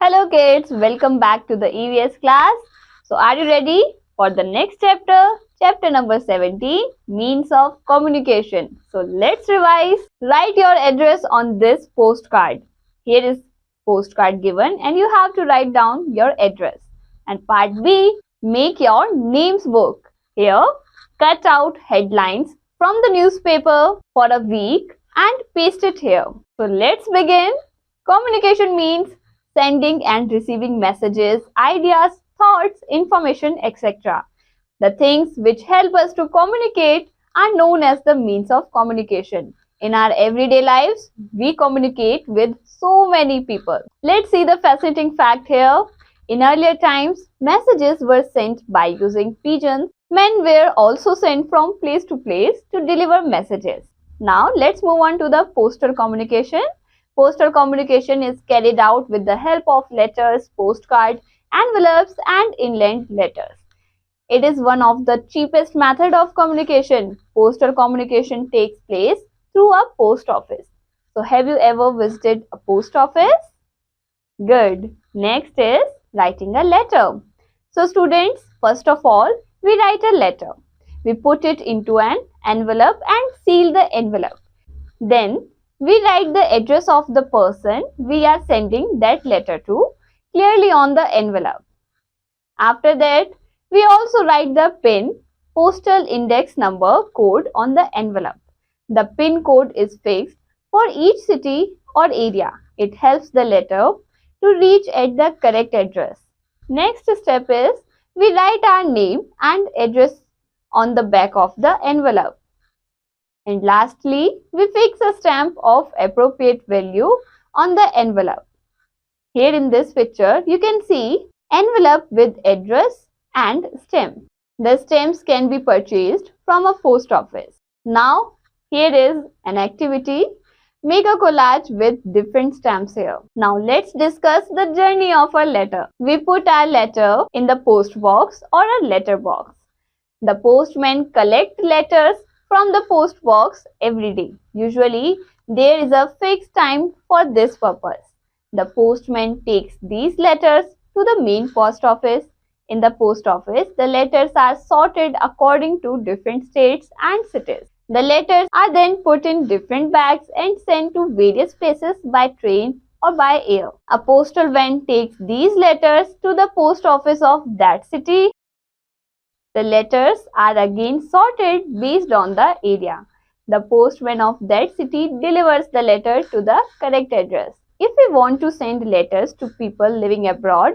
Hello kids, welcome back to the EVS class. So are you ready for the next chapter? Chapter number 17, Means of Communication. So let's revise. Write your address on this postcard. Here is postcard given and you have to write down your address. And part B, make your names book. Here, cut out headlines from the newspaper for a week and paste it here. So let's begin. Communication means sending and receiving messages, ideas, thoughts, information, etc. The things which help us to communicate are known as the means of communication. In our everyday lives, we communicate with so many people. Let's see the fascinating fact here. In earlier times, messages were sent by using pigeons. Men were also sent from place to place to deliver messages. Now, let's move on to the postal communication. Postal communication is carried out with the help of letters, postcards, envelopes, and inland letters. It is one of the cheapest method of communication. Postal communication takes place through a post office. So, have you ever visited a post office? Good. Next is writing a letter. So, students, first of all, we write a letter. We put it into an envelope and seal the envelope. Then, we write the address of the person we are sending that letter to clearly on the envelope. After that, we also write the PIN, postal index number code on the envelope. The PIN code is fixed for each city or area. It helps the letter to reach at the correct address. Next step is we write our name and address on the back of the envelope. And lastly, we fix a stamp of appropriate value on the envelope. Here in this picture, you can see envelope with address and stamp. The stamps can be purchased from a post office. Now, here is an activity. Make a collage with different stamps here. Now, let's discuss the journey of a letter. We put our letter in the post box or a letter box. The postman collects letters from the post box every day. Usually, there is a fixed time for this purpose. The postman takes these letters to the main post office. In the post office, the letters are sorted according to different states and cities. The letters are then put in different bags and sent to various places by train or by air. A postal van takes these letters to the post office of that city. The letters are again sorted based on the area. The postman of that city delivers the letter to the correct address. If we want to send letters to people living abroad,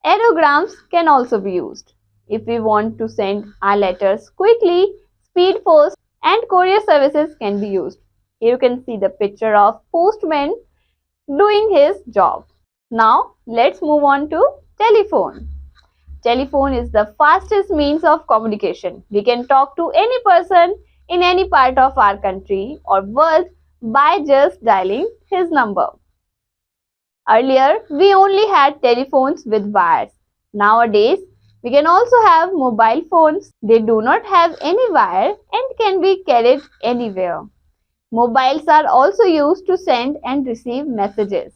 aerograms can also be used. If we want to send our letters quickly, speed post and courier services can be used. Here you can see the picture of postman doing his job. Now let's move on to telephone. Telephone is the fastest means of communication. We can talk to any person in any part of our country or world by just dialing his number. Earlier, we only had telephones with wires. Nowadays, we can also have mobile phones. They do not have any wire and can be carried anywhere. Mobiles are also used to send and receive messages.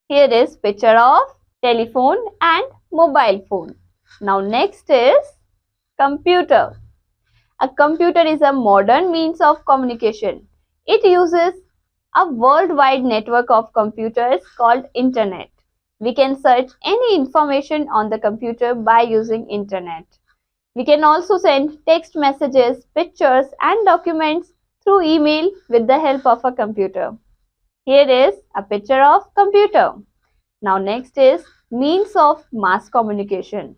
Here is picture of telephone and mobile phone. Now next is computer. A computer is a modern means of communication. It uses a worldwide network of computers called internet. We can search any information on the computer by using internet. We can also send text messages, pictures and documents through email with the help of a computer. Here is a picture of computer. Now next is means of mass communication.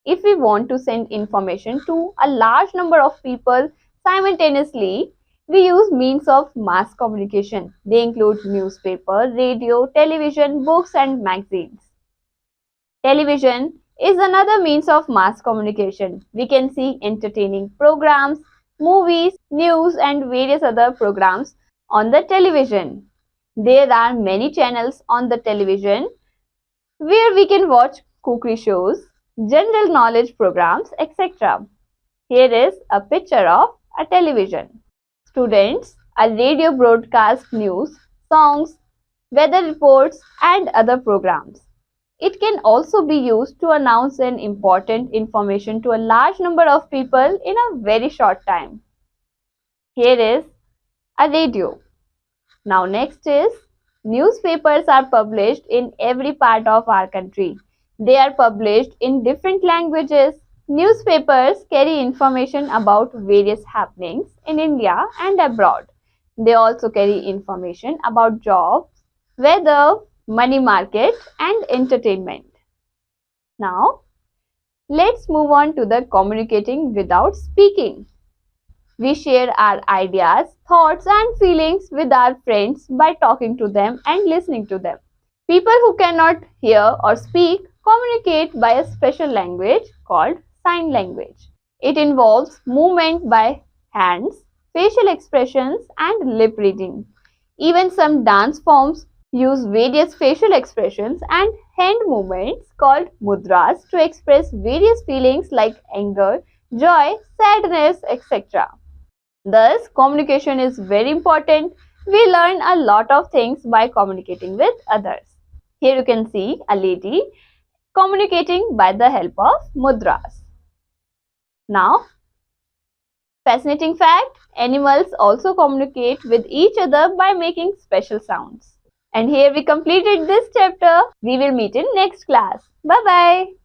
If we want to send information to a large number of people simultaneously, we use means of mass communication. They include newspaper, radio, television, books and magazines. Television is another means of mass communication. We can see entertaining programs, movies, news and various other programs on the television. There are many channels on the television where we can watch cookery shows, general knowledge programs, etc. Here is a picture of a television. Students, a radio broadcasts news, songs, weather reports, and other programs. It can also be used to announce an important information to a large number of people in a very short time. Here is a radio. Now next is newspapers are published in every part of our country. They are published in different languages. Newspapers carry information about various happenings in India and abroad. They also carry information about jobs, weather, money market, and entertainment. Now, let's move on to the communicating without speaking. We share our ideas, thoughts, and feelings with our friends by talking to them and listening to them. People who cannot hear or speak communicate by a special language called sign language. It involves movement by hands, facial expressions, and lip reading. Even some dance forms use various facial expressions and hand movements called mudras to express various feelings like anger, joy, sadness, etc. Thus, communication is very important. We learn a lot of things by communicating with others. Here you can see a lady communicating by the help of mudras. Now, fascinating fact, animals also communicate with each other by making special sounds. And here we completed this chapter. We will meet in next class. Bye bye.